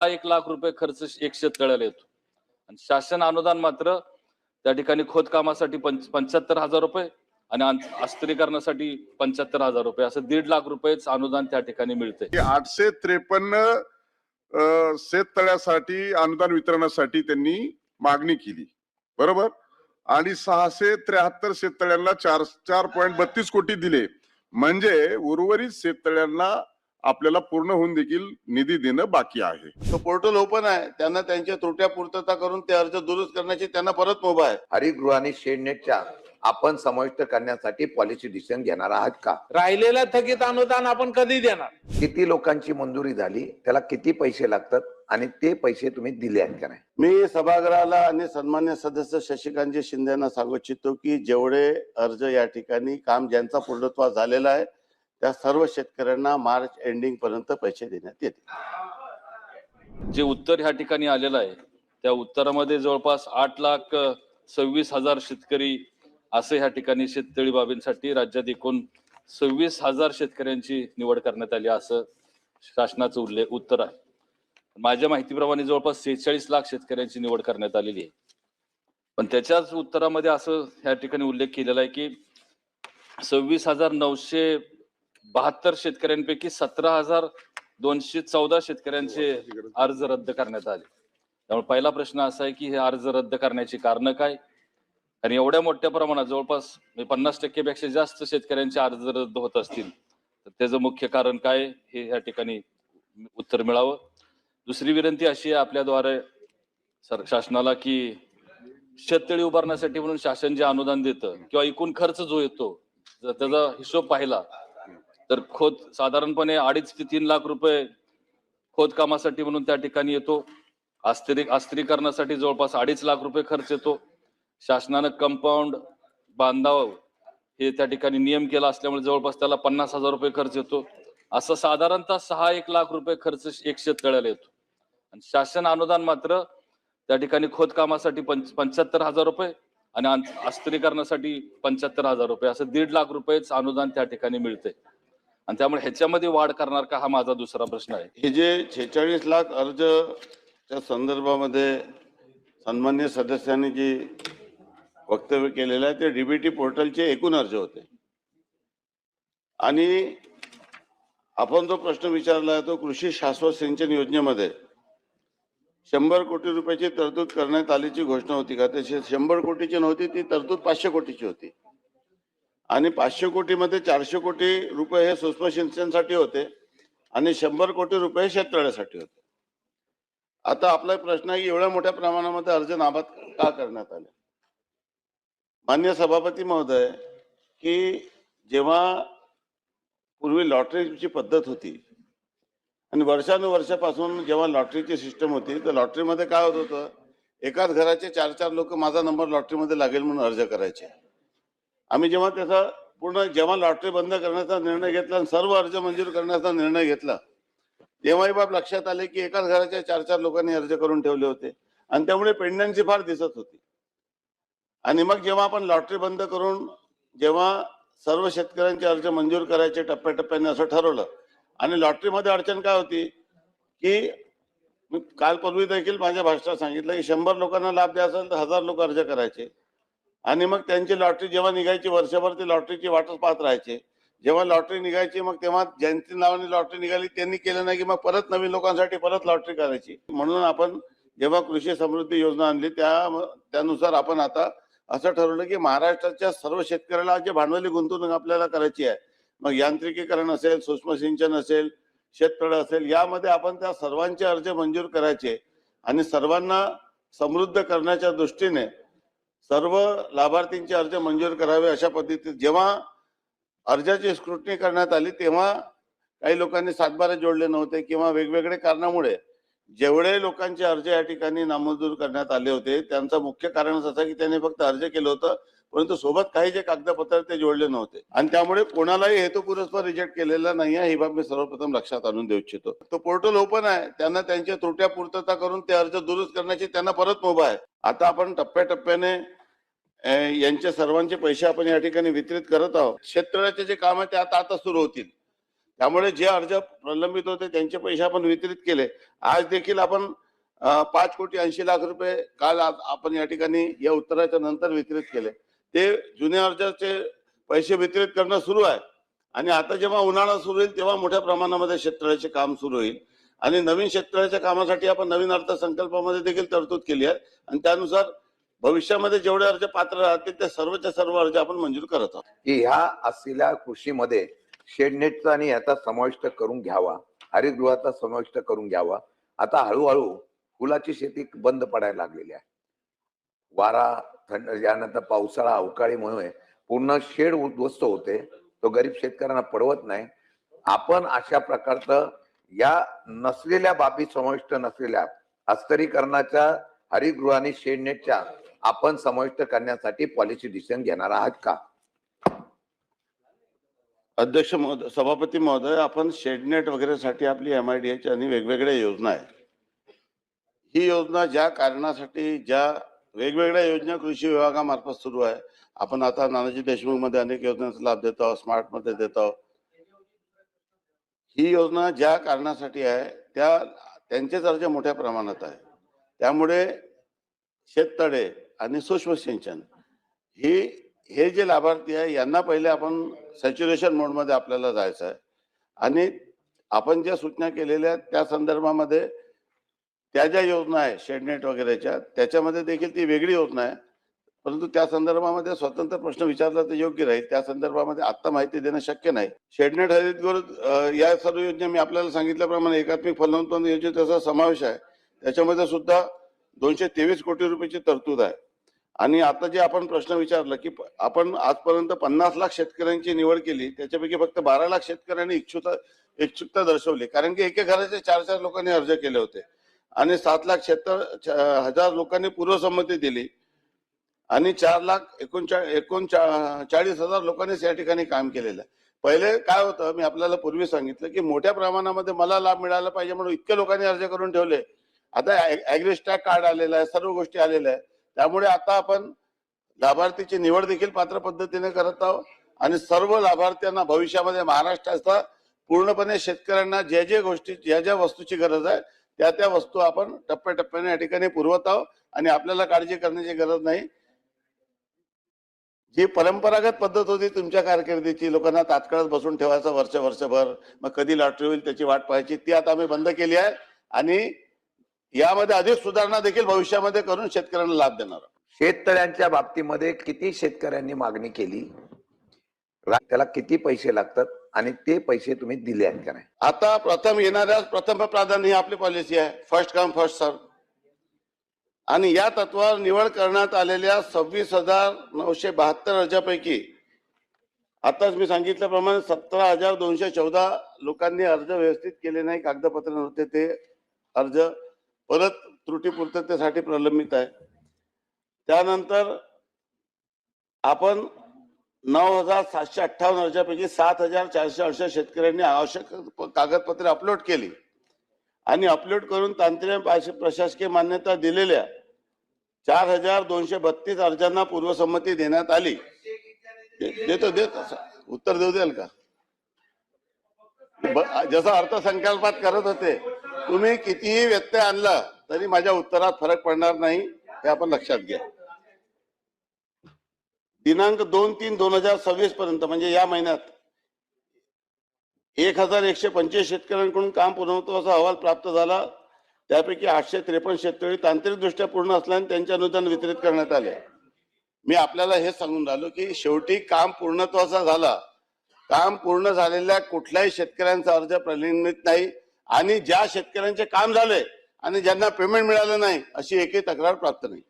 1,00,000 रुपये खर्च एक शेततळ्याला येतो आणि शासन अनुदान मात्र त्या ठिकाणी खोदकामासाठी 75,000 रुपये आणि अस्थिरीकरणासाठी 75,000 रुपये असं 1,50,000 रुपयेच अनुदान त्या ठिकाणी मिळते. 853 शेततळ्यासाठी अनुदान वितरणासाठी त्यांनी मागणी केली, बरोबर, आणि 673 शेततळ्यांना 4.32 कोटी दिले. म्हणजे उर्वरित शेततळ्यांना आपल्याला पूर्ण होऊन देखील निधी देणं बाकी आहे. तो पोर्टल ओपन आहे, त्यांना त्यांच्या त्रुट्या पूर्तता करून ते अर्ज दुरुस्त करण्याची त्यांना परत मुभा आहे. हरितगृह आणि शेडनेटच्या आपण समाविष्ट करण्यासाठी पॉलिसी डिसिजन घेणार आहात का? राहिलेलं थकीत अनुदान आपण कधी देणार? किती लोकांची मंजुरी झाली, त्याला किती पैसे लागतात आणि ते पैसे तुम्ही दिले आहेत का नाही? मी सभागृहाला आणि सन्मान्य सदस्य शशिकांतजी शिंदे यांना सांगू इच्छितो की जेवढे अर्ज या ठिकाणी काम ज्यांचा पूर्णत्व झालेला आहे त्या सर्व शेतकऱ्यांना मार्च एंडिंग पर्यंत पैसे देण्यात येतील. जे उत्तर ह्या ठिकाणी आलेलं आहे त्या उत्तरामध्ये जवळपास 8,26,000 शेतकरी असे ह्या ठिकाणी शेततळी बाबींसाठी राज्यात एकूण 26,000 शेतकऱ्यांची निवड करण्यात आली असं शासनाचं उत्तर आहे. माझ्या माहितीप्रमाणे जवळपास 46 लाख शेतकऱ्यांची निवड करण्यात आलेली आहे. पण त्याच्याच उत्तरामध्ये असं ह्या ठिकाणी उल्लेख केलेला आहे की 26,972 शेतकऱ्यांपैकी 17,214 शेतकऱ्यांचे अर्ज रद्द करण्यात आले. त्यामुळे पहिला प्रश्न असा आहे की हे अर्ज रद्द करण्याची कारण काय, आणि एवढ्या मोठ्या प्रमाणात जवळपास 50% पेक्षा जास्त शेतकऱ्यांचे अर्ज रद्द होत असतील तर त्याचं मुख्य कारण काय हे या ठिकाणी उत्तर मिळावं. दुसरी विनंती अशी आहे आपल्याद्वारे शासनाला की शेततळी उभारण्यासाठी म्हणून शासन जे अनुदान देतं किंवा एकूण खर्च जो येतो जर त्याचा हिशोब पाहिला तर साधारणपणे 2.5 ते 3 लाख रुपये खोदकामासाठी म्हणून त्या ठिकाणी येतो. अस्थिरीकरणासाठी जवळपास 2.5 लाख रुपये खर्च येतो. शासनानं कंपाऊंड बांधावं हे त्या ठिकाणी नियम केला असल्यामुळे जवळपास त्याला 50,000 रुपये खर्च येतो. असं साधारणतः 6-1 लाख रुपये खर्च एक शेततळ्याला येतो आणि शासन अनुदान मात्र त्या ठिकाणी खोदकामासाठी 75,000 रुपये आणि अस्थिरीकरणासाठी 75,000 रुपये असं 1,50,000 रुपयेच अनुदान त्या ठिकाणी मिळते. आणि त्यामुळे ह्याच्यामध्ये वाढ करणार का हा माझा दुसरा प्रश्न आहे. हे जे 46 लाख अर्जच्या संदर्भामध्ये सन्मान्य सदस्यांनी जे वक्तव्य केलेलं आहे ते डीबीटी पोर्टलचे एकूण अर्ज होते. आणि आपण जो प्रश्न विचारला आहे तो कृषी शाश्वत सिंचन योजनेमध्ये 100 कोटी रुपयाची तरतूद करण्यात आल्याची घोषणा होती का? ते 100 कोटीची नव्हती, ती तरतूद 500 कोटीची होती. आणि 500 कोटीमध्ये 400 कोटी रुपये हे सूक्ष्म सिंचनसाठी होते आणि 100 कोटी रुपये शेततळ्यासाठी होते. आता आपला प्रश्न आहे की एवढ्या मोठ्या प्रमाणामध्ये अर्ज नाबाद का करण्यात आले? मान्य सभापती महोदय, की जेव्हा पूर्वी लॉटरीची पद्धत होती आणि वर्षानुवर्षापासून जेव्हा लॉटरीची सिस्टम होती तर लॉटरीमध्ये काय होत होतं, एकाच घराचे 4-4 लोक माझा नंबर लॉटरीमध्ये लागेल म्हणून अर्ज करायचे. आम्ही जेव्हा त्याचा जेव्हा लॉटरी बंद करण्याचा निर्णय घेतला आणि सर्व अर्ज मंजूर करण्याचा निर्णय घेतला तेव्हाही बाब लक्षात आले की एकाच घराच्या 4-4 लोकांनी अर्ज करून ठेवले होते आणि त्यामुळे पेंडन्सी फार दिसत होती. आणि मग जेव्हा आपण लॉटरी बंद करून जेव्हा सर्व शेतकऱ्यांचे अर्ज मंजूर करायचे टप्प्याटप्प्याने असं ठरवलं आणि लॉटरीमध्ये अडचण काय होती की मी काल पूर्वी देखील माझ्या भाषणात सांगितलं की 100 लोकांना लाभ द्यायचा असेल तर 1000 लोक अर्ज करायचे आणि मग त्यांची लॉटरी जेव्हा निघायची वर्षभर ती लॉटरीची वाटच पाहत राहायचे. जेव्हा लॉटरी निघायची मग तेव्हा ज्यांची नावाने लॉटरी निघाली त्यांनी केलं नाही की मग परत नवीन लोकांसाठी परत लॉटरी करायची. म्हणून आपण जेव्हा कृषी समृद्धी योजना आणली त्यानुसार आपण आता असं ठरवलं की महाराष्ट्राच्या सर्व शेतकऱ्याला जे भांडवली गुंतवणूक आपल्याला करायची आहे, मग यांत्रिकीकरण असेल, सूक्ष्म सिंचन असेल, शेततळं असेल, यामध्ये आपण त्या सर्वांचे अर्ज मंजूर करायचे आणि सर्वांना समृद्ध करण्याच्या दृष्टीने सर्व लाभार्थींचे अर्ज मंजूर करावे अशा पद्धतीने जेव्हा अर्जाची स्क्रुटनी करण्यात आली तेव्हा काही लोकांनी 7-12 जोडले नव्हते किंवा वेगवेगळे कारणामुळे जेवढे लोकांचे अर्ज या ठिकाणी नामंजूर करण्यात आले होते त्यांचं मुख्य कारण असं की त्यांनी फक्त अर्ज केलं होतं परंतु सोबत काही जे कागदपत्र ते जोडले नव्हते आणि त्यामुळे कोणालाही हेतुपुरस्पर रिजेक्ट केलेला नाही आहे, ही बाब मी सर्वप्रथम लक्षात आणून देऊ इच्छितो. तो पोर्टल ओपन आहे, त्यांना त्यांच्या त्रुट्या पूर्तता करून ते अर्ज दुरुस्त करण्याची त्यांना परत मुभा आहे. आता आपण टप्प्याटप्प्याने यांचे सर्वांचे पैसे आपण या ठिकाणी वितरित करत आहोत. शेततळ्याचे जे काम आहे ते आता सुरू होतील. त्यामुळे जे अर्ज प्रलंबित होते त्यांचे पैसे आपण वितरित केले. आज देखील आपण 5,80,00,000 रुपये काल आपण या ठिकाणी या उत्तराच्या नंतर वितरित केले. ते जुन्या अर्जाचे पैसे वितरित करणं सुरू आहे आणि आता जेव्हा उन्हाळा सुरू होईल तेव्हा मोठ्या प्रमाणामध्ये शेततळ्याचे काम सुरू होईल आणि नवीन शेततळ्याच्या कामासाठी आपण नवीन अर्थसंकल्पामध्ये देखील तरतूद केली आहे आणि त्यानुसार भविष्यामध्ये जेवढे अर्ज पात्र राहतील ते सर्वच्या सर्व अर्ज आपण मंजूर करत आहोत. की ह्या असलेल्या कृषीमध्ये शेडनेटचा आणि याचा समाविष्ट करून घ्यावा, हरितगृहाचा समाविष्ट करून घ्यावा. आता हळूहळू फुलाची शेती बंद पडायला लागलेली आहे. वारा थंड यानंतर पावसाळा अवकाळीमुळे पूर्ण शेड उद्ध्वस्त होते. तो गरीब शेतकऱ्यांना परवडत नाही. आपण अशा प्रकारचं या नसलेल्या बाबी समाविष्ट नसलेल्या अस्तरीकरणाच्या हरितगृह आणि शेडनेटच्या आपण समाविष्ट करण्यासाठी पॉलिसी डिसिजन घेणार आहात का? अध्यक्ष महोदय, सभापती महोदय, आपण शेडनेट वगैरे साठी आपली MIDA आणि वेगवेगळ्या योजना आहेत. ही योजना ज्या कारणासाठी ज्या वेगवेगळ्या योजना कृषी विभागामार्फत सुरू आहे. आपण आता नानाजी देशमुख मध्ये अनेक योजनांचा लाभ देत आहोत, स्मार्ट मध्ये देत आहोत. ही योजना ज्या कारणासाठी आहे त्यांचेच अर्ज मोठ्या प्रमाणात आहे. त्यामुळे शेततळे आणि सूक्ष्म सिंचन हे जे लाभार्थी आहे यांना पहिले आपण सॅच्युरेशन मोडमध्ये आपल्याला जायचं आहे आणि आपण ज्या सूचना केलेल्या आहेत त्या संदर्भामध्ये त्या ज्या योजना आहे शेडनेट वगैरेच्या त्याच्यामध्ये देखील ती वेगळी योजना आहे. परंतु त्या संदर्भामध्ये स्वतंत्र प्रश्न विचारला तर योग्य राहील. त्या संदर्भामध्ये आता माहिती देणं शक्य नाही. शेडनेट हरितगृह या सर्व योजना मी आपल्याला सांगितल्याप्रमाणे एकात्मिक फलोत्पादन योजनेचा समावेश आहे. त्याच्यामध्ये सुद्धा 223 कोटी रुपयाची तरतूद आहे. आणि आता जे आपण प्रश्न विचारला की आपण आजपर्यंत 50 लाख शेतकऱ्यांची निवड केली, त्याच्यापैकी फक्त 12 लाख शेतकऱ्यांनी इच्छुकता दर्शवली. कारण की एका घराचे 4 लोकांनी अर्ज केले होते आणि 7,76,000 लोकांनी पूर्वसंमती दिली आणि 4,39,40,000 लोकांनी या ठिकाणी काम केलेलं आहे. पहिले काय होतं, मी आपल्याला पूर्वी सांगितलं की मोठ्या प्रमाणामध्ये मला लाभ मिळाला पाहिजे म्हणून इतक्या लोकांनी अर्ज करून ठेवले. आता ॲग्रिस्टॅक कार्ड आलेलं आहे, सर्व गोष्टी आलेल्या आहेत. त्यामुळे आता आपण लाभार्थीची निवड देखील पात्र पद्धतीने करत आहोत आणि सर्व लाभार्थ्यांना भविष्यामध्ये महाराष्ट्राचा पूर्णपणे शेतकऱ्यांना ज्या वस्तूची गरज आहे त्या वस्तू आपण टप्प्याटप्प्याने या ठिकाणी पुरवत आहोत आणि आपल्याला काळजी करण्याची गरज नाही. जी परंपरागत पद्धत होती तुमच्या कारकिर्दीची, लोकांना तात्काळ बसून ठेवायचं वर्षभर, मग कधी लॉटरी होईल त्याची वाट पाहायची, ती आता आम्ही बंद केली आहे आणि यामध्ये अधिक सुधारणा देखील भविष्यामध्ये करून शेतकऱ्यांना लाभ देणार. शेततळ्यांच्या बाबतीमध्ये किती शेतकऱ्यांनी मागणी केली, त्याला किती पैसे लागतात आणि ते पैसे तुम्ही दिले आहेत का नाही? आता प्रथम येणाऱ्या प्रथम प्राधान्य ही आपली पॉलिसी आहे, फर्स्ट कम फर्स्ट सर्व. आणि या तत्वावर निवड करण्यात आलेल्या 26,972 अर्जापैकी आताच मी सांगितल्याप्रमाणे 17,214 लोकांनी अर्ज व्यवस्थित केले नाही, कागदपत्र नव्हते, ते अर्ज परत त्रुटी पूर्ततेसाठी प्रलंबित आहे. त्यानंतर आपण 9,758 अर्जापैकी 7,468 शेतकऱ्यांनी आवश्यक कागदपत्रे अपलोड केली आणि अपलोड करून तांत्रिक प्रशासकीय मान्यता दिलेल्या 4,232 अर्जांना पूर्वसंमती देण्यात आली. देतो उत्तर देऊ द्याल का? जसं अर्थसंकल्पात करत होते, तुम्ही कितीही व्यत्यय आणला तरी माझ्या उत्तरात फरक पडणार नाही, हे आपण लक्षात घ्या. दिनांक 2/3/2026 पर्यंत म्हणजे या महिन्यात 1,125 शेतकऱ्यांकडून काम पूर्णत्वाचा अहवाल प्राप्त झाला. त्यापैकी 853 शेतकरी तांत्रिकदृष्ट्या पूर्ण असल्याने त्यांचे अनुदान वितरित करण्यात आले. मी आपल्याला हे सांगून राहिलो की शेवटी काम पूर्णत्वाचा झाला. काम पूर्ण झालेल्या कुठल्याही शेतकऱ्यांचा अर्ज प्रलंबित नाही आणि ज्या शेतकऱ्यांचे काम झाले आणि ज्यांना पेमेंट मिळालं नाही अशी एकही तक्रार प्राप्त नाही.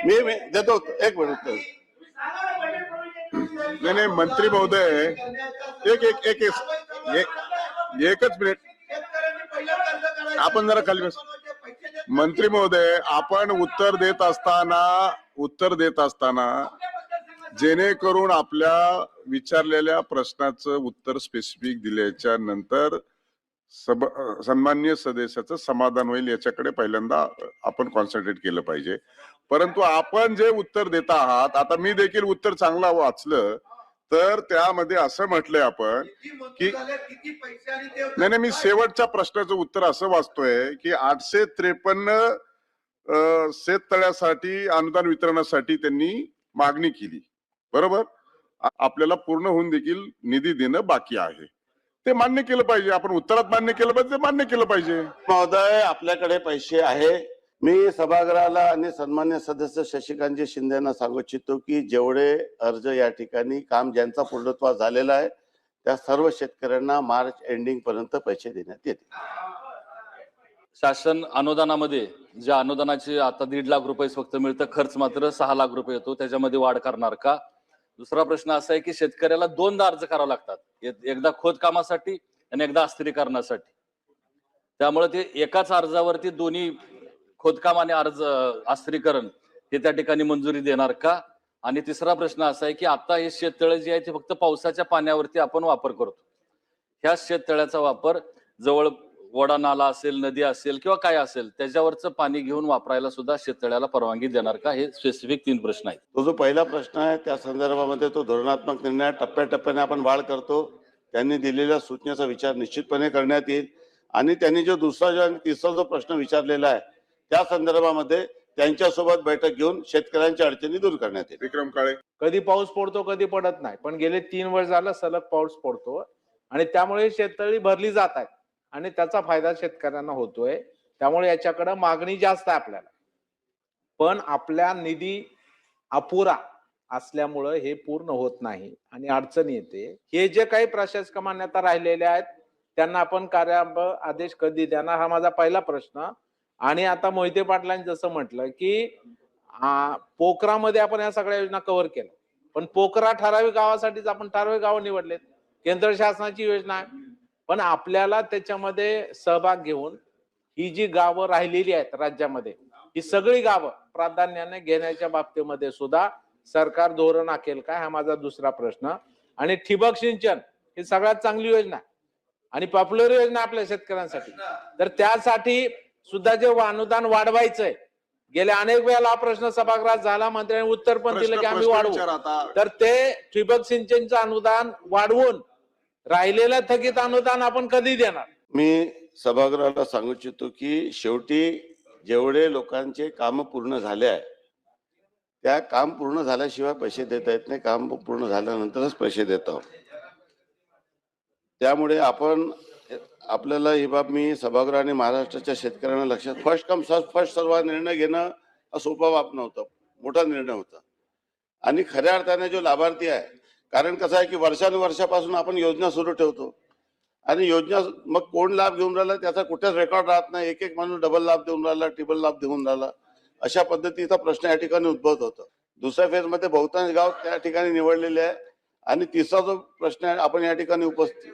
मी देतो एक मिनिट. नाही मंत्री महोदय, एकच मिनिट, आपण जरा खाली बस. मंत्री महोदय, आपण उत्तर देत असताना जेणेकरून आपल्या विचारलेल्या प्रश्नाचं उत्तर स्पेसिफिक दिल्याच्या नंतर सन्माननीय सदस्याचं समाधान होईल याच्याकडे पहिल्यांदा आपण कॉन्सन्ट्रेट केलं पाहिजे. परंतु आपण जे उत्तर देत आहात, आता मी देखील उत्तर चांगला वाचलं तर त्यामध्ये असं म्हटलंय आपण की नाही, मी शेवटच्या प्रश्नाचं उत्तर असं वाचतोय की 853 शेततळ्यासाठी अनुदान वितरणासाठी त्यांनी मागणी केली, बरोबर. आपल्याला पूर्ण होऊन देखील निधी देणं बाकी आहे, ते मान्य केलं पाहिजे. आपण उत्तरात मान्य केलं पाहिजे, ते मान्य केलं पाहिजे. महोदय, आपल्याकडे पैसे आहे. मी सभागृहाला आणि सन्मान्य सदस्य शशिकांतजी शिंदेना सांगू इच्छितो की जेवढे अर्ज या ठिकाणी काम ज्यांचा पूर्णत्व झालेला आहे त्या सर्व शेतकऱ्यांना मार्च एंडिंग पर्यंत पैसे देण्यात येतील. शासन अनुदानामध्ये ज्या अनुदानाचे आता 1.5 लाख रुपये फक्त मिळतं, खर्च मात्र 6 लाख रुपये येतो, त्याच्यामध्ये वाढ करणार का? दुसरा प्रश्न असा आहे की शेतकऱ्याला 2दा अर्ज करावा लागतात, एकदा खोदकामासाठी आणि एकदा अस्थिरीकरणासाठी. त्यामुळे ते एकाच अर्जावरती दोन्ही खोदकाम आणि अर्ज अस्थिरीकरण हे त्या ठिकाणी मंजुरी देणार का? आणि तिसरा प्रश्न असा आहे की आता हे शेततळे जे आहे ते फक्त पावसाच्या पाण्यावरती आपण वापर करतो. ह्या शेततळ्याचा वापर जवळ वडा नाला असेल, नदी असेल किंवा काय असेल त्याच्यावरचं पाणी घेऊन वापरायला सुद्धा शेततळ्याला परवानगी देणार का? हे स्पेसिफिक 3 प्रश्न आहेत. तो जो पहिला प्रश्न आहे त्या संदर्भामध्ये तो धोरणात्मक निर्णय टप्प्याटप्प्याने आपण वाढ करतो. त्यांनी दिलेल्या सूचनेचा विचार निश्चितपणे करण्यात येईल. आणि त्यांनी जो दुसरा जो आणि तिसरा जो प्रश्न विचारलेला आहे त्या संदर्भामध्ये त्यांच्यासोबत बैठक घेऊन शेतकऱ्यांच्या अडचणी दूर करण्यात येईल. विक्रम काळे. कधी पाऊस पडतो कधी पडत नाही, पण गेले 3 वर्ष झालं सलग पाऊस पडतो आणि त्यामुळे शेततळी भरली जात आहेत आणि त्याचा फायदा शेतकऱ्यांना होतोय. त्यामुळे याच्याकडे मागणी जास्त आहे आपल्याला, पण आपल्या निधी अपुरा असल्यामुळं हे पूर्ण होत नाही आणि अडचण येते. हे जे काही प्रशासक मान्यता राहिलेल्या आहेत त्यांना आपण कार्यान्वयन आदेश कधी देणार, हा माझा पहिला प्रश्न. आणि आता मोहिते पाटलांनी जसं म्हटलं की पोखरामध्ये आपण या सगळ्या योजना कव्हर केल्या, पण पोखरा ठराविक गावासाठीच आपण ठराविक गावं निवडलेत, केंद्र शासनाची योजना आहे. पण आपल्याला त्याच्यामध्ये सहभाग घेऊन ही जी गावं राहिलेली आहेत राज्यामध्ये, ही सगळी गावं प्राधान्याने घेण्याच्या बाबतीमध्ये सुद्धा सरकार धोरण आखेल काय, हा माझा दुसरा प्रश्न. आणि ठिबक सिंचन ही सगळ्यात चांगली योजना आणि पॉप्युलर योजना आपल्या शेतकऱ्यांसाठी, तर त्यासाठी सुद्धा जे अनुदान वाढवायचंय, गेल्या अनेक वेळेला हा प्रश्न सभागृहात झाला, मंत्र्यांनी उत्तर पण दिलं की आम्ही वाढवू, तर ते ठिबक सिंचनचं अनुदान वाढवून राहिलेलं थकीत अनुदान आपण कधी देणार? मी सभागृहाला सांगू इच्छितो की शेवटी जेवढे लोकांचे काम पूर्ण झाले आहे त्या काम पूर्ण झाल्याशिवाय पैसे देता येत नाही, काम पूर्ण झाल्यानंतरच पैसे देतो. त्यामुळे आपल्याला ही बाब मी सभागृह आणि महाराष्ट्राच्या शेतकऱ्यांना लक्षात, फर्स्ट कम फर्स्ट सर्व निर्णय घेणं हा सोपा बाब नव्हता, मोठा निर्णय होता. आणि खऱ्या अर्थाने जो लाभार्थी आहे, कारण कसं आहे की वर्षानुवर्षापासून आपण योजना सुरू ठेवतो आणि योजना मग कोण लाभ घेऊन राहिला त्याचा कुठेच रेकॉर्ड राहत नाही, एक माणूस डबल लाभ देऊन राहिला, ट्रिपल लाभ देऊन राहिला, अशा पद्धतीचा प्रश्न या ठिकाणी उद्भवत होता. दुसऱ्या फेज मध्ये बहुतांश गाव त्या ठिकाणी निवडलेले आहे. आणि तिसरा जो प्रश्न आपण या ठिकाणी उपस्थित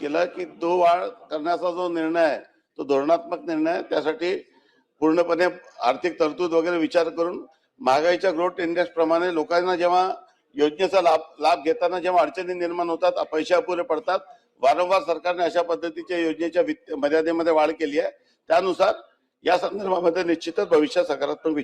केला की तो वाढ करण्याचा जो निर्णय आहे तो धोरणात्मक निर्णय आहे. त्यासाठी पूर्णपणे आर्थिक तरतूद वगैरे विचार करून महागाईच्या ग्रोथ इंडेक्स प्रमाणे लोकांना जेव्हा योजनेचा लाभ घेताना जेव्हा अडचणी निर्माण होतात, पैसे अपुरे पडतात, वारंवार सरकारने अशा पद्धतीच्या योजनेच्या मर्यादेमध्ये वाढ केली आहे. त्यानुसार या संदर्भामध्ये निश्चितच भविष्यात सकारात्मक